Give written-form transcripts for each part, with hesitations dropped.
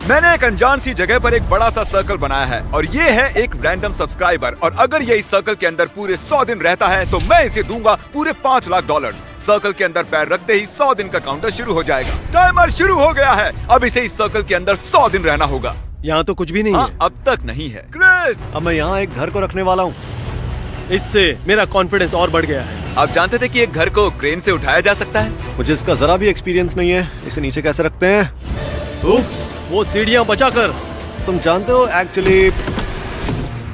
मैंने एक अनजान सी जगह पर एक बड़ा सा सर्कल बनाया है और ये है एक रैंडम सब्सक्राइबर, और अगर ये इस सर्कल के अंदर पूरे 100 दिन रहता है तो मैं इसे दूंगा पूरे $5 लाख। सर्कल के अंदर पैर रखते ही 100 दिन का काउंटर शुरू हो जाएगा। टाइमर शुरू हो गया है। अब इसे इस सर्कल के अंदर 100 दिन रहना होगा। यहाँ तो कुछ भी नहीं है। अब तक नहीं है। क्रिस, अब मैं यहाँ एक घर को रखने वाला हूँ। इससे मेरा कॉन्फिडेंस और बढ़ गया है। आप जानते थे कि एक घर को क्रेन से उठाया जा सकता है? मुझे इसका जरा भी एक्सपीरियंस नहीं है। इसे नीचे कैसे रखते हैं? उप्स, वो सीढ़ियाँ बचा कर। तुम जानते हो एक्चुअली।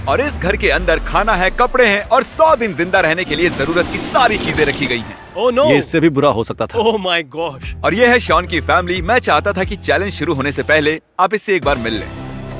और इस घर के अंदर खाना है, कपड़े हैं और 100 दिन जिंदा रहने के लिए जरूरत की सारी चीजें रखी गई हैं। ओह नो, ये इससे भी बुरा हो सकता था। Oh my gosh. और ये है शॉन की फैमिली। मैं चाहता था कि चैलेंज शुरू होने से पहले आप इससे एक बार मिल लें।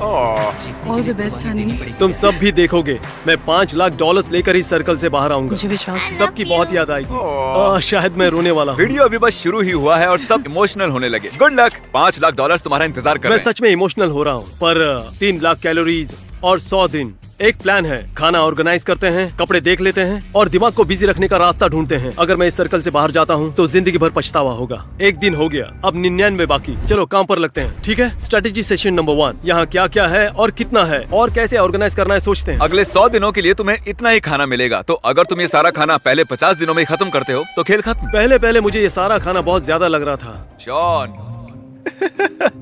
All the best Honey. तुम सब भी देखोगे, मैं $5 लाख लेकर ही सर्कल से बाहर आऊंगा। मुझे विश्वास है। सबकी बहुत याद आएगी। शायद मैं रोने वाला हूँ। वीडियो अभी बस शुरू ही हुआ है और सब इमोशनल होने लगे। Good luck. $5 लाख तुम्हारा इंतजार कर मैं रहे हैं। सच में इमोशनल हो रहा हूँ, पर 3 लाख कैलोरीज और 100 दिन। एक प्लान है, खाना ऑर्गेनाइज करते हैं, कपड़े देख लेते हैं और दिमाग को बिजी रखने का रास्ता ढूंढते हैं। अगर मैं इस सर्कल से बाहर जाता हूँ तो जिंदगी भर पछतावा होगा। एक दिन हो गया, अब 99 बाकी। चलो काम पर लगते हैं, ठीक है? Strategy session number 1। यहाँ क्या क्या है और कितना है और कैसे ऑर्गेनाइज करना है सोचते हैं। अगले 100 दिनों के लिए तुम्हें इतना ही खाना मिलेगा, तो अगर तुम ये सारा खाना पहले 50 दिनों में खत्म करते हो तो खेल खत्म। पहले मुझे ये सारा खाना बहुत ज्यादा लग रहा था। Shaun,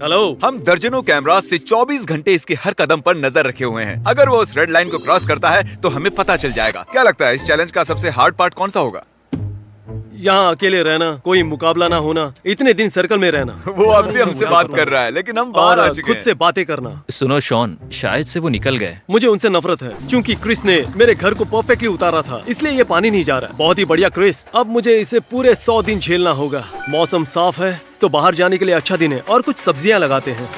hello. हम दर्जनों कैमरा से 24 घंटे इसके हर कदम पर नजर रखे हुए हैं। अगर वो उस रेड लाइन को क्रॉस करता है तो हमें पता चल जाएगा। क्या लगता है इस चैलेंज का सबसे हार्ड पार्ट कौन सा होगा? यहाँ अकेले रहना, कोई मुकाबला ना होना, इतने दिन सर्कल में रहना। वो अब भी हमसे बात कर रहा है, लेकिन हम बाहर आ और चुके खुद हैं। से बातें करना। सुनो शॉन, शायद से वो निकल गए। मुझे उनसे नफरत है क्योंकि क्रिस ने मेरे घर को परफेक्टली उतारा था, इसलिए ये पानी नहीं जा रहा। बहुत ही बढ़िया क्रिस, अब मुझे इसे पूरे 100 दिन झेलना होगा। मौसम साफ है तो बाहर जाने के लिए अच्छा दिन है और कुछ सब्जियां लगाते हैं।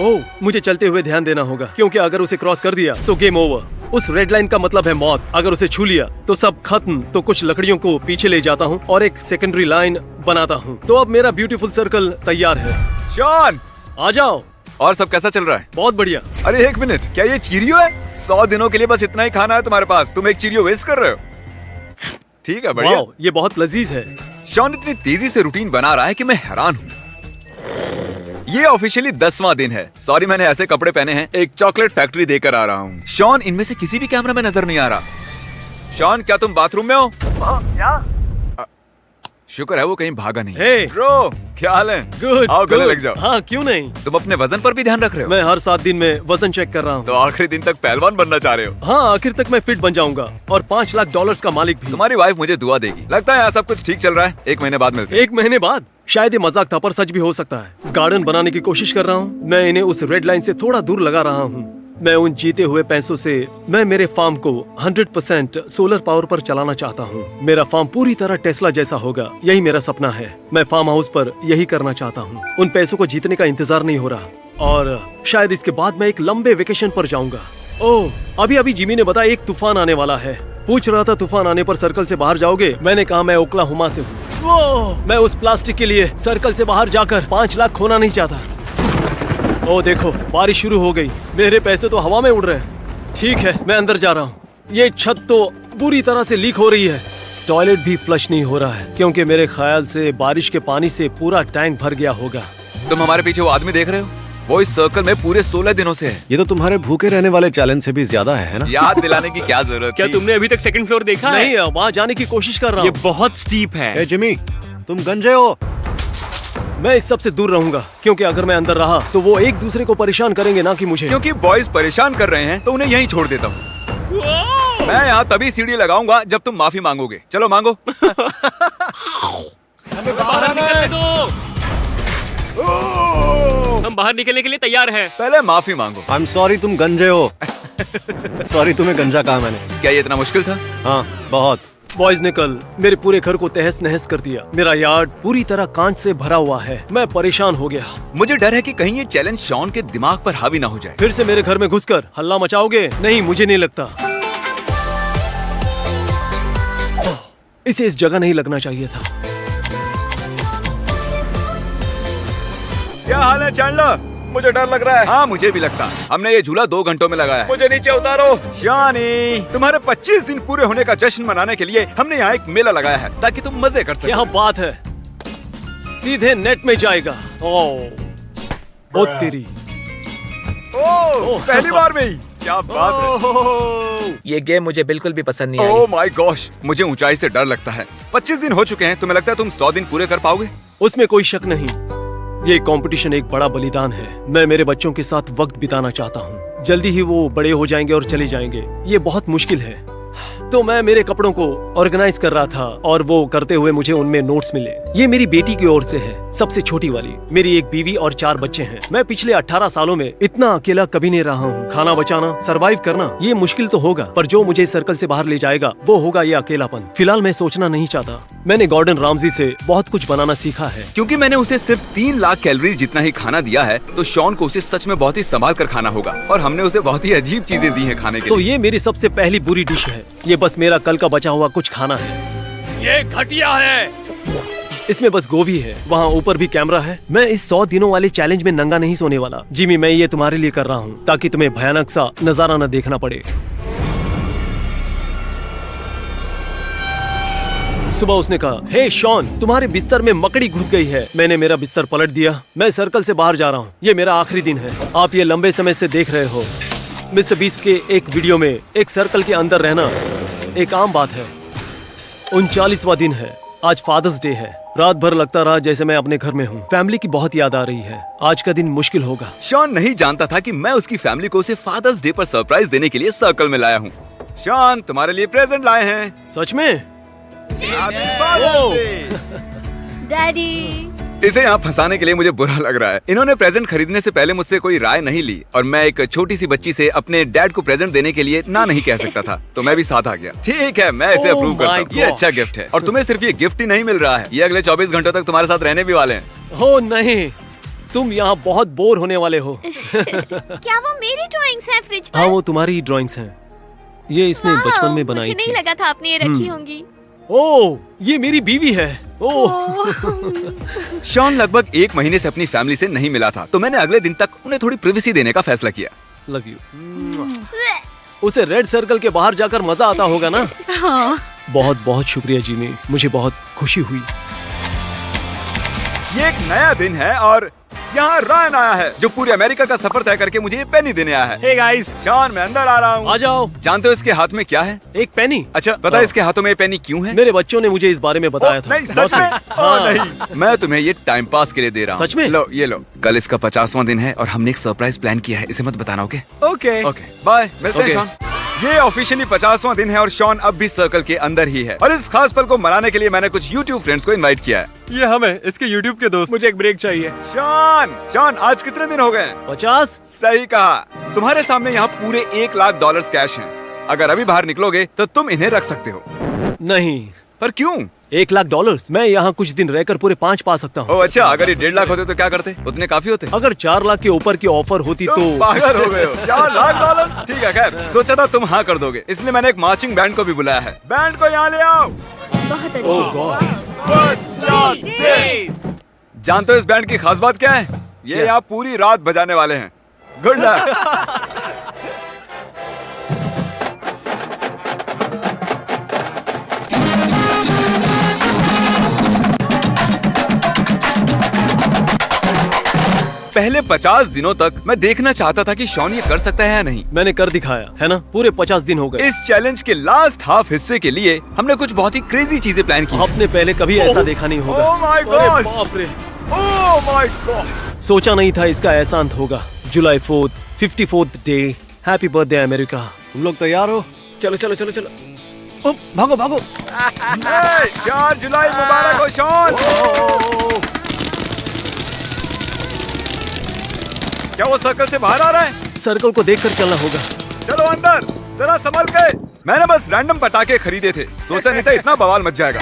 ओह, मुझे चलते हुए ध्यान देना होगा क्योंकि अगर उसे क्रॉस कर दिया तो गेम ओवर। उस रेड लाइन का मतलब है मौत। अगर उसे छू लिया तो सब खत्म। तो कुछ लकड़ियों को पीछे ले जाता हूँ और एक सेकेंडरी लाइन बनाता हूँ। तो अब मेरा ब्यूटीफुल सर्कल तैयार है। शॉन, आ जाओ। और सब कैसा चल रहा है? बहुत बढ़िया। अरे एक मिनट, क्या ये चीरियो है? 100 दिनों के लिए बस इतना ही खाना है तुम्हारे पास, तुम एक चीरियो वेस्ट कर रहे हो? ठीक है, बढ़िया। वाओ, ये बहुत लजीज है। शॉन इतनी तेजी से रूटीन बना रहा है कि मैं हैरान हूँ। ये ऑफिशियली 10वां दिन है। सॉरी, मैंने ऐसे कपड़े पहने हैं। एक चॉकलेट फैक्ट्री देकर आ रहा हूँ। शॉन, इनमें से किसी भी कैमरा में नजर नहीं आ रहा। शॉन, क्या तुम बाथरूम में हो? शुक्र है वो कहीं भागा नहीं। Hey! ब्रो, क्या हाल है? गुड। आओ गले लग जाओ। हाँ, क्यों नहीं। तुम अपने वजन पर भी ध्यान रख रहे हो? मैं हर 7 दिन में वजन चेक कर रहा हूँ। तो आखिरी दिन तक पहलवान बनना चाह रहे हो? हाँ, आखिर तक मैं फिट बन जाऊंगा और $5 लाख का मालिक भी। तुम्हारी वाइफ मुझे दुआ देगी। लगता है यहाँ सब कुछ ठीक चल रहा है। 1 महीने बाद मिलते हैं। 1 महीने बाद? शायद ये मजाक था, पर सच भी हो सकता है। गार्डन बनाने की कोशिश कर रहा हूँ। मैं इन्हें उस रेड लाइन से थोड़ा दूर लगा रहा हूँ। मैं उन जीते हुए पैसों से मैं मेरे फार्म को 100% सोलर पावर पर चलाना चाहता हूँ। मेरा फार्म पूरी तरह टेस्ला जैसा होगा। यही मेरा सपना है। मैं फार्म हाउस पर यही करना चाहता हूँ। उन पैसों को जीतने का इंतजार नहीं हो रहा और शायद इसके बाद मैं एक लंबे वेकेशन पर जाऊंगा। ओह, अभी जिमी ने बताया एक तूफान आने वाला है। पूछ रहा था तूफान आने पर सर्कल से बाहर जाओगे? मैंने कहा मैं ओक्लाहोमा से हूँ। मैं उस प्लास्टिक के लिए सर्कल से बाहर जाकर 5 लाख खोना नहीं चाहता। ओ देखो, बारिश शुरू हो गई। मेरे पैसे तो हवा में उड़ रहे हैं। ठीक है, मैं अंदर जा रहा हूँ। ये छत तो बुरी तरह से लीक हो रही है। टॉयलेट भी फ्लश नहीं हो रहा है क्योंकि मेरे ख्याल से बारिश के पानी से पूरा टैंक भर गया होगा। तुम हमारे पीछे वो आदमी देख रहे हो? वो इस सर्कल में पूरे 16 दिनों से है। ये तो तुम्हारे भूखे रहने वाले चैलेंज से भी ज्यादा है ना? याद दिलाने की क्या जरूरत क्या थी? तुमने अभी तक सेकंड फ्लोर देखा है? नहीं, वहाँ जाने की कोशिश कर रहा ये हूँ। बहुत स्टीप है। ए जिमी, तुम गंजे हो। मैं इस सब से दूर रहूंगा क्योंकि अगर मैं अंदर रहा तो वो एक दूसरे को परेशान करेंगे, ना कि मुझे। क्योंकि बॉयज परेशान कर रहे हैं तो उन्हें यहीं छोड़ देता हूँ। मैं यहाँ तभी सीढ़ी लगाऊंगा जब तुम माफी मांगोगे। चलो मांगो। बाहर निकलने दो। हम बाहर निकलने के लिए तैयार हैं। पहले माफी मांगो। आई एम सॉरी, तुम गंजे हो। सॉरी, तुम्हें गंजा कहा मैंने। क्या ये इतना मुश्किल था? हाँ, बहुत। बॉयज ने कल मेरे पूरे घर को तहस नहस कर दिया। मेरा यार्ड पूरी तरह कांच से भरा हुआ है। मैं परेशान हो गया। मुझे डर है कि कहीं ये चैलेंज शॉन के दिमाग पर हावी ना हो जाए। फिर से मेरे घर में घुसकर हल्ला मचाओगे? नहीं, मुझे नहीं लगता। इसे इस जगह नहीं लगना चाहिए था। क्या हाल है चैंडलर? मुझे डर लग रहा है। हाँ, मुझे भी लगता है। हमने ये झूला 2 घंटों में लगाया है। मुझे नीचे उतारो। शानी, तुम्हारे 25 दिन पूरे होने का जश्न मनाने के लिए हमने यहाँ एक मेला लगाया है ताकि तुम मजे कर सको। यहाँ बात है सीधे नेट में जाएगा। ओ तेरी। पहली बार में ही, क्या बात है। ये गेम मुझे बिल्कुल भी पसंद नहीं ओह आई। माय गॉश, मुझे ऊंचाई से डर लगता है। 25 दिन हो चुके हैं, तुम्हें लगता है तुम 100 दिन पूरे कर पाओगे? उसमें कोई शक नहीं। ये कंपटीशन एक बड़ा बलिदान है। मैं मेरे बच्चों के साथ वक्त बिताना चाहता हूँ। जल्दी ही वो बड़े हो जाएंगे और चले जाएंगे। ये बहुत मुश्किल है। तो मैं मेरे कपड़ों को ऑर्गेनाइज कर रहा था और वो करते हुए मुझे उनमें नोट्स मिले। ये मेरी बेटी की ओर से है, सबसे छोटी वाली। मेरी एक बीवी और 4 बच्चे हैं। मैं पिछले 18 सालों में इतना अकेला कभी नहीं रहा हूँ। खाना बचाना, सरवाइव करना, ये मुश्किल तो होगा, पर जो मुझे इस सर्कल से बाहर ले जाएगा वो होगा ये अकेलापन। फिलहाल मैं सोचना नहीं चाहता। मैंने गॉर्डन रामजी से बहुत कुछ बनाना सीखा है। क्योंकि मैंने उसे सिर्फ 3 लाख कैलोरीज जितना ही खाना दिया है, तो शॉन को उसे सच में बहुत ही संभाल कर खाना होगा। और हमने उसे बहुत ही अजीब चीजें दी हैं खाने के तो लिए। ये मेरी सबसे पहली बुरी डिश है। ये बस मेरा कल का बचा हुआ कुछ खाना है। ये घटिया है। इसमें बस गोभी है। वहाँ ऊपर भी कैमरा है। मैं इस 100 दिनों वाले चैलेंज में नंगा नहीं सोने वाला। जिमी, मैं ये तुम्हारे लिए कर रहा हूँ ताकि तुम्हें भयानक सा नजारा न देखना पड़े। सुबह उसने कहा, हे शॉन, तुम्हारे बिस्तर में मकड़ी घुस गई है। मैंने मेरा बिस्तर पलट दिया। मैं सर्कल से बाहर जा रहा हूँ। ये मेरा आखिरी दिन है। आप ये लंबे समय से देख रहे हो। मिस्टर बीस्ट के एक वीडियो में एक सर्कल के अंदर रहना एक आम बात है। 39वां दिन है। आज फादर्स डे है। रात भर लगता रहा जैसे मैं अपने घर में हूँ। फैमिली की बहुत याद आ रही है। आज का दिन मुश्किल होगा। शॉन नहीं जानता था कि मैं उसकी फैमिली को उसे फादर्स डे पर सरप्राइज देने के लिए सर्कल में लाया हूँ। शॉन, तुम्हारे लिए प्रेजेंट लाए हैं। सच में? Happy Father's Day! डैडी। इसे यहाँ फंसाने के लिए मुझे बुरा लग रहा है। इन्होंने प्रेजेंट खरीदने से पहले मुझसे कोई राय नहीं ली और मैं एक छोटी सी बच्ची से अपने डैड को प्रेजेंट देने के लिए ना नहीं कह सकता था, तो मैं भी साथ आ गया। ठीक है, मैं इसे Oh अप्रूव करता हूँ। my ये God. अच्छा गिफ्ट है और तुम्हें सिर्फ ये गिफ्ट ही नहीं मिल रहा है, ये अगले 24 घंटों तक तुम्हारे साथ रहने भी वाले हैं। हो नहीं, तुम यहाँ बहुत बोर होने वाले हो। क्या वो मेरी ड्राइंग्स हैं फ्रिज पर? हाँ, वो तुम्हारी ड्राइंग्स हैं। ये इसने वाओ, बचपन में बनाई मुझे नहीं थी। लगा था आपने ये रखी होंगी। ओह, ये मेरी बीवी है। ओह, शॉन लगभग 1 महीने से अपनी फैमिली से नहीं मिला था, तो मैंने अगले दिन तक उन्हें थोड़ी प्रिवेसी देने का फैसला किया। Love you. उसे रेड सर्कल के बाहर जाकर मजा आता होगा ना? हाँ। बहुत बहुत शुक्रिया जिमी, मुझे बहुत खुशी हुई। ये एक नया दिन है और यहाँ रायन आया है, जो पूरे अमेरिका का सफर तय करके मुझे ये पेनी देने आया है। हे गाइस, शॉन, मैं अंदर आ रहा हूँ। आ जाओ। जानते हो इसके हाथ में क्या है? एक पेनी। अच्छा, पता है इसके हाथों में ये पेनी क्यों है? मेरे बच्चों ने मुझे इस बारे में बताया था। नहीं, सच में? हाँ। नहीं, मैं तुम्हें ये टाइम पास के लिए दे रहा हूँ। सच में? लो, ये लो। कल इसका 50वां दिन है और हमने एक सरप्राइज प्लान किया है, इसे मत बताना। Okay okay. ओके, बाय, मिलते हैं Okay. शॉन। ये ऑफिशियली 50वां दिन है और शॉन अब भी सर्कल के अंदर ही है। और इस खास पल को मनाने के लिए मैंने कुछ YouTube फ्रेंड्स को इनवाइट किया है। ये हम है, इसके YouTube के दोस्त। मुझे एक ब्रेक चाहिए। शॉन, आज कितने दिन हो गए? 50? सही कहा। तुम्हारे सामने यहाँ पूरे $1 लाख कैश हैं। अगर अभी बाहर निकलोगे तो तुम इन्हें रख सकते हो। नहीं। पर क्यों? $1 लाख? मैं यहाँ कुछ दिन रहकर पूरे 5 पा सकता हूँ। ओह अच्छा, अगर ये 1.5 लाख होते तो क्या करते? उतने काफी होते। अगर 4 लाख के ऊपर की ऑफर होती तुम तो पागल हो गए हो। $4 लाख? ठीक है, खैर सोचा था तुम हाँ कर दोगे, इसलिए मैंने एक मार्चिंग बैंड को भी बुलाया है। बैंड को यहाँ ले आओ। बहुत ओह अच्छी। गॉड। जानते हो इस बैंड की खास बात क्या है? ये यहाँ पूरी रात बजाने वाले हैं। Good luck. पहले 50 दिनों तक मैं देखना चाहता था कि शॉन ये कर सकता है या नहीं। मैंने कर दिखाया है ना। पूरे 50 दिन हो गए। इस चैलेंज के लास्ट हाफ हिस्से के लिए हमने कुछ बहुत ही क्रेजी चीजें प्लान की। आपने पहले कभी ऐसा देखा नहीं होगा। Oh my अरे gosh! बाप रे। Oh my God. सोचा नहीं था इसका ऐसा अंत होगा। जुलाई 4th, 54th day. Happy birthday America. तुम लोग तैयार हो? चलो चलो चलो चलो। ओ, भागो भागो। 4 जुलाई मुबारक हो शॉन। क्या वो सर्कल से बाहर आ रहा है? सर्कल को देखकर चलना होगा। चलो अंदर, जरा संभल के। मैंने बस रैंडम पटाखे खरीदे थे, सोचा नहीं था इतना बवाल मच जाएगा।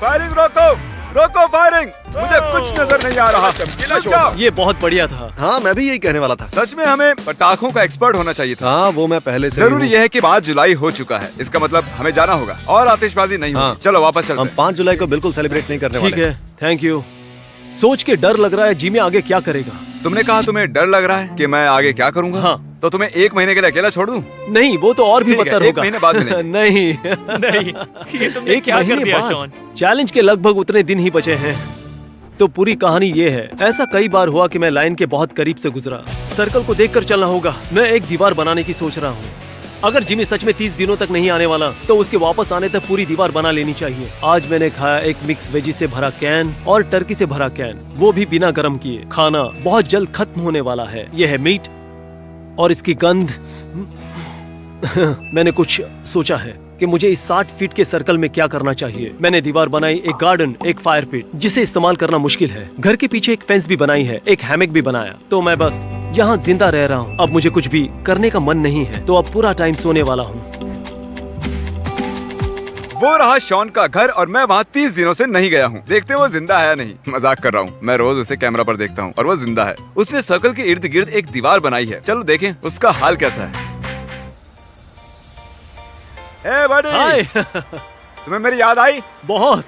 फायरिंग रोको, रोको फायरिंग। मुझे कुछ नजर नहीं आ रहा। अच्छा, ये बहुत बढ़िया था। हाँ, मैं भी यही कहने वाला था। सच में हमें पटाखों का एक्सपर्ट होना चाहिए था। हाँ, वो मैं पहले से जरूरी हूँ। यह है कि 5 जुलाई हो चुका है, इसका मतलब हमें जाना होगा और आतिशबाजी नहीं होगी। हाँ। चलो वापस चलते हम हैं। 5 जुलाई को बिल्कुल सेलिब्रेट नहीं करने ठीक वाले। है, थैंक यू। सोच के डर लग रहा है जिमी आगे क्या करेगा। तुमने कहा तुम्हें डर लग रहा है कि मैं आगे क्या करूंगा। हाँ। तो तुम्हें 1 महीने के लिए अकेला छोड़ दूं? नहीं, वो तो और भी ठीक है, बदतर 1 होगा। महीने बाद मिलेंगे। नहीं नहीं, ये तुमने एक क्या कर महीने दिया बाद शॉन? चैलेंज के लगभग उतने दिन ही बचे हैं। तो पूरी कहानी ये है, ऐसा कई बार हुआ कि मैं लाइन के बहुत करीब से गुजरा। सर्कल को देखकर चलना होगा। मैं एक दीवार बनाने की सोच रहा हूँ। अगर जिमी सच में 30 दिनों तक नहीं आने वाला तो उसके वापस आने तक पूरी दीवार बना लेनी चाहिए। आज मैंने खाया एक मिक्स वेजी से भरा कैन और टर्की से भरा कैन, वो भी बिना गर्म किए। खाना बहुत जल्द खत्म होने वाला है। यह है मीट और इसकी गंध। मैंने कुछ सोचा है कि मुझे इस 60 फीट के सर्कल में क्या करना चाहिए। मैंने दीवार बनाई, एक गार्डन, एक फायर पिट जिसे इस्तेमाल करना मुश्किल है। घर के पीछे एक फेंस भी बनाई है, एक हैमक भी बनाया। तो मैं बस यहाँ जिंदा रह रहा हूँ। अब मुझे कुछ भी करने का मन नहीं है, तो अब पूरा टाइम सोने वाला हूँ। वो रहा शॉन का घर और मैं वहाँ 30 दिनों से नहीं गया हूँ। देखते वो जिंदा है या नहीं। मजाक कर रहा हूँ। मैं रोज उसे कैमरा पर देखता हूँ और वो जिंदा है। उसने सर्कल के इर्द गिर्द एक दीवार बनाई है। चलो देखें उसका हाल कैसा है। ए बड़ी, हाय। तुम्हें मेरी याद आई? बहुत।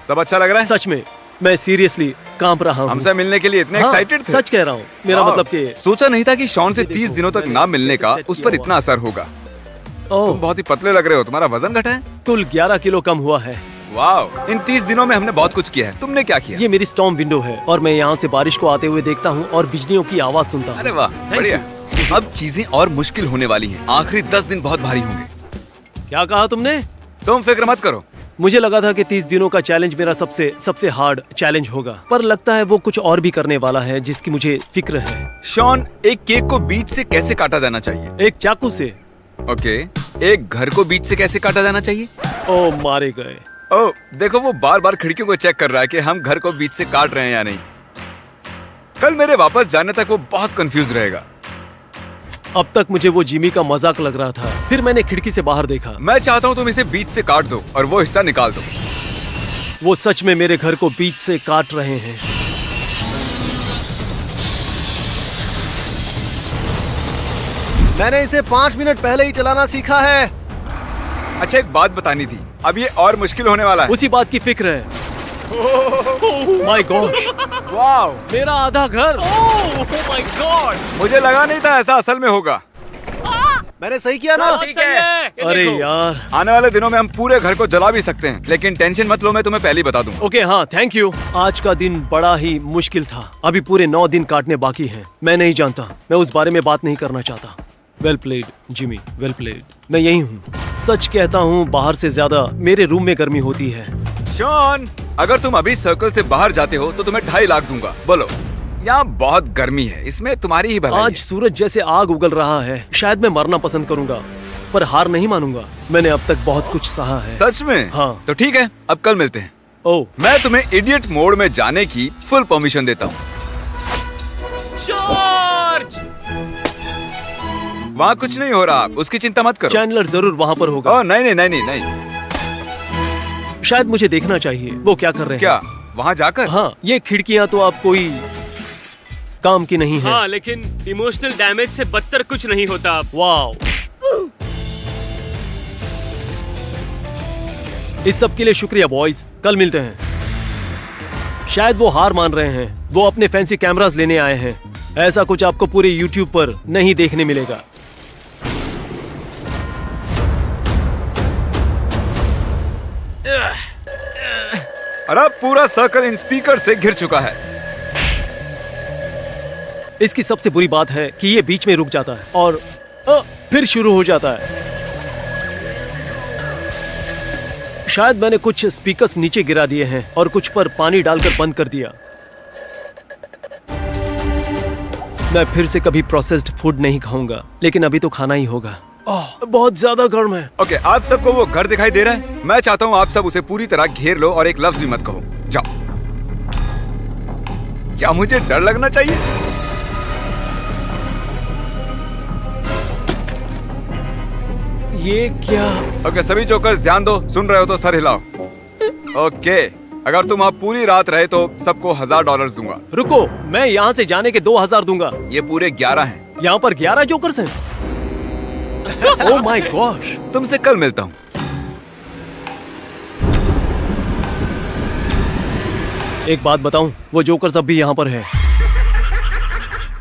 सब अच्छा लग रहा है? सच में मैं सीरियसली कांप रहा हूँ। हमसे मिलने के लिए इतने हाँ, एक्साइटेड थे। सच कह रहा हूँ। मेरा वाह, मतलब कि सोचा नहीं था कि शॉन से 30 दिनों तक ना मिलने का सेट उस किया पर हुआ। इतना असर होगा। ओह, तुम बहुत ही पतले लग रहे हो। तुम्हारा वजन घटा है? कुल 11 किलो कम हुआ है। वाह, इन 30 दिनों में हमने बहुत कुछ किया है। तुमने क्या किया? ये मेरी स्टॉर्म विंडो है और मैं यहाँ से बारिश को आते हुए देखता हूँ और बिजलियों की आवाज सुनता हूँ। अरे वाह, बढ़िया। अब चीजें और मुश्किल होने वाली हैं। आखिरी 10 दिन बहुत भारी होंगे। क्या कहा तुमने? तुम फिक्र मत करो। मुझे लगा था कि 30 दिनों का चैलेंज मेरा सबसे हार्ड चैलेंज होगा, पर लगता है वो कुछ और भी करने वाला है जिसकी मुझे फिक्र है। शॉन, एक केक को बीच से कैसे काटा जाना चाहिए? एक चाकू से। ओके, एक घर को बीच से कैसे काटा जाना चाहिए? ओ, मारे गए। ओह, देखो वो बार बार खिड़कियों को चेक कर रहा है कि हम घर को बीच से काट रहे हैं या नहीं। कल मेरे वापस जाने तक वो बहुत कंफ्यूज रहेगा। अब तक मुझे वो जिमी का मजाक लग रहा था। फिर मैंने खिड़की से बाहर देखा। मैं चाहता हूँ तुम इसे बीच से काट दो और वो हिस्सा निकाल दो। वो सच में मेरे घर को बीच से काट रहे हैं। मैंने इसे 5 मिनट पहले ही चलाना सीखा है। अच्छा, एक बात बतानी थी। अब ये और मुश्किल होने वाला है। उसी बात की फिक्र है। माय गॉड, वाह, मेरा आधा घर। माय गॉड, मुझे लगा नहीं था ऐसा असल में होगा। मैंने सही किया ना? ठीक है। अरे यार। आने वाले दिनों में हम पूरे घर को जला भी सकते हैं, लेकिन टेंशन मत लो, मैं तुम्हें पहले ही बता दूंगा। ओके, हाँ, थैंक यू। आज का दिन बड़ा ही मुश्किल था। अभी पूरे 9 दिन काटने बाकी हैं। मैं नहीं जानता, मैं उस बारे में बात नहीं करना चाहता। Well played Jimmy, well played. मैं यही हूँ। सच कहता हूँ, बाहर से ज्यादा मेरे रूम में गर्मी होती है। शॉन, अगर तुम अभी सर्कल से बाहर जाते हो तो तुम्हें 2.5 लाख दूंगा। बोलो। यहाँ बहुत गर्मी है, इसमें तुम्हारी ही भलाई आज सूरज जैसे आग उगल रहा है। शायद मैं मरना पसंद करूंगा, पर हार नहीं मानूंगा। मैंने अब तक बहुत कुछ सहा है। है। सच में? हाँ। तो ठीक है, अब कल मिलते हैं। ओह, मैं तुम्हें इडियट मोड में जाने की फुल परमिशन देता हूँ। जॉर्ज, वहाँ कुछ नहीं हो रहा, उसकी चिंता मत करो। चैंडलर जरूर वहाँ पर होगा। ओह नहीं नहीं नहीं नहीं नहीं। शायद मुझे देखना चाहिए वो क्या कर रहे हैं। क्या वहाँ जाकर? हाँ, ये खिड़कियाँ तो आप कोई काम की नहीं है। हाँ, लेकिन इमोशनल डैमेज से बदतर कुछ नहीं होता। वाओ, इस सब के लिए शुक्रिया बॉयज। कल मिलते हैं। शायद वो हार मान रहे हैं। वो अपने फैंसी कैमरास लेने आए हैं। ऐसा कुछ आपको पूरे यूट्यूब पर नहीं देखने मिलेगा। अरे पूरा सर्कल इन स्पीकर से घिर चुका है। इसकी सबसे बुरी बात है कि ये बीच में रुक जाता है और फिर शुरू हो जाता है। शायद मैंने कुछ स्पीकर्स नीचे गिरा दिए हैं और कुछ पर पानी डालकर बंद कर दिया। मैं फिर से कभी प्रोसेस्ड फूड नहीं खाऊंगा, लेकिन अभी तो खाना ही होगा। बहुत ज्यादा गर्म है। ओके, आप सबको वो घर दिखाई दे रहा है? मैं चाहता हूँ आप सब उसे पूरी तरह घेर लो और एक लफ्ज भी मत कहो। जाओ। क्या मुझे डर लगना चाहिए? ये क्या? ओके, सभी जोकर्स ध्यान दो। सुन रहे हो तो सर हिलाओ। ओके, अगर तुम आप पूरी रात रहे तो सबको $1000 दूंगा। रुको, मैं यहाँ से जाने के 2000 दूंगा। ये पूरे 11 हैं। यहाँ पर 11 जोकर्स हैं। Oh my gosh. तुमसे कल मिलता हूँ। एक बात बताऊं, वो जोकर्स अब भी यहाँ पर है।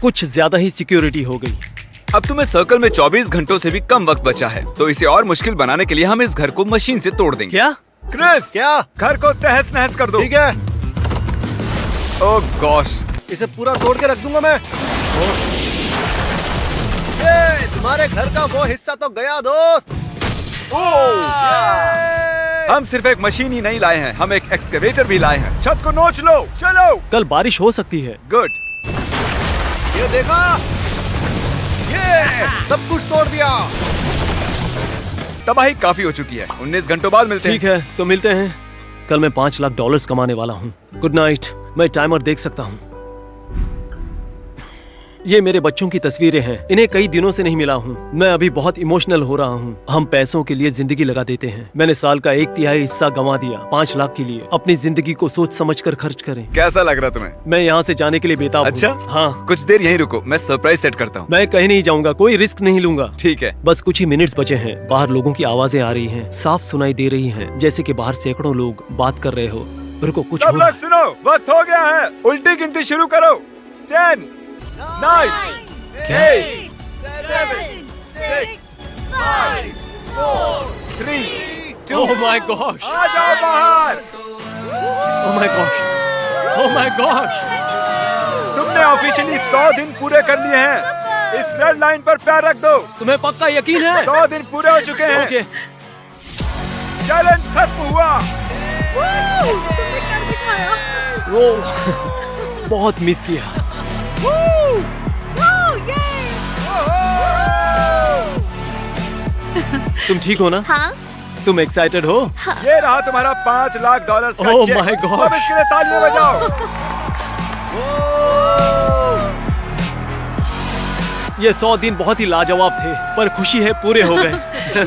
कुछ ज्यादा ही सिक्योरिटी हो गई। अब तुम्हें सर्कल में 24 घंटों से भी कम वक्त बचा है, तो इसे और मुश्किल बनाने के लिए हम इस घर को मशीन से तोड़ देंगे। क्या? क्रिस, क्या? घर को तहस नहस कर दो। ठीक है, ओह गॉश, इसे पूरा तोड़ के रख दूंगा मैं। ये तुम्हारे घर का वो हिस्सा तो गया दोस्त। हम सिर्फ एक मशीन ही नहीं लाए हैं, हम एक एक्सकेवेटर भी लाए हैं। छत को नोच लो, चलो। कल बारिश हो सकती है। गुड। ये देखा, ये सब कुछ तोड़ दिया। तबाही काफी हो चुकी है। 19 घंटों बाद मिलते ठीक है, तो मिलते हैं। कल मैं $5 लाख कमाने वाला हूँ। Good night. मैं टाइमर देख सकता हूँ। ये मेरे बच्चों की तस्वीरें हैं। इन्हें कई दिनों से नहीं मिला हूँ। मैं अभी बहुत इमोशनल हो रहा हूँ। हम पैसों के लिए जिंदगी लगा देते हैं। मैंने साल का 1/3 हिस्सा गंवा दिया 5 लाख के लिए। अपनी जिंदगी को सोच समझ कर खर्च करें। कैसा लग रहा तुम्हें? मैं यहाँ से जाने के लिए बेताब हूँ। अच्छा? हाँ, कुछ देर यहीं रुको, मैं सरप्राइज सेट करता हूँ। मैं कहीं नहीं जाऊंगा, कोई रिस्क नहीं लूंगा। ठीक है। बस कुछ ही मिनट्स बचे हैं। बाहर लोगों की आवाजें आ रही हैं, साफ सुनाई दे रही हैं, जैसे कि बाहर सैकड़ों लोग बात कर रहे हो। रुको, कुछ सब हुआ। लोग सुनो, वक्त हो गया है। उल्टी गिनती शुरू करो। 10, 9, 8, 7, 6, 5, 4, 3, 2। ओह माय गॉश, आ जाओ बाहर। Oh my gosh, oh my gosh. तुमने ऑफिशियली 100 दिन पूरे कर लिए हैं। इस रेड लाइन पर पैर रख दो। तुम्हें पक्का यकीन है? 100 दिन पूरे हो चुके हैं। ओके। चैलेंज खत्म हुआ। वो बहुत मिस किया। तुम ठीक हो ना? हाँ, तुम एक्साइटेड हो? ये रहा तुम्हारा $5 लाख का Oh चेक। my God. सब इसके लिए तालियां बजाओ। ये 100 दिन बहुत ही लाजवाब थे, पर खुशी है पूरे हो गए।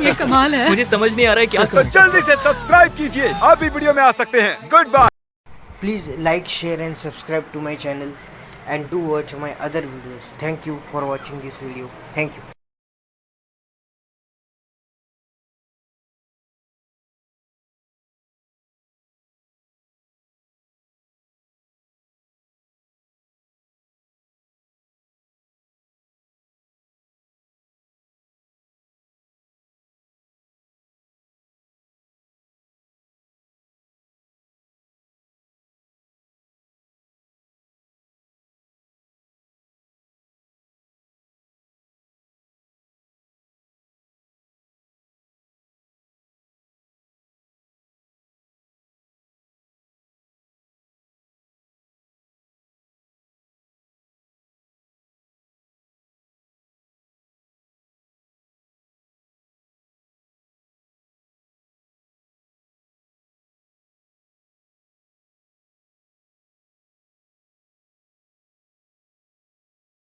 ये कमाल है। मुझे समझ नहीं आ रहा है क्या तो करूं। जल्दी से सब्सक्राइब कीजिए। आप भी वीडियो में आ सकते हैं। Goodbye. Please like, share and subscribe to my channel and do watch my other videos. Thank you for watching this video. Thank you.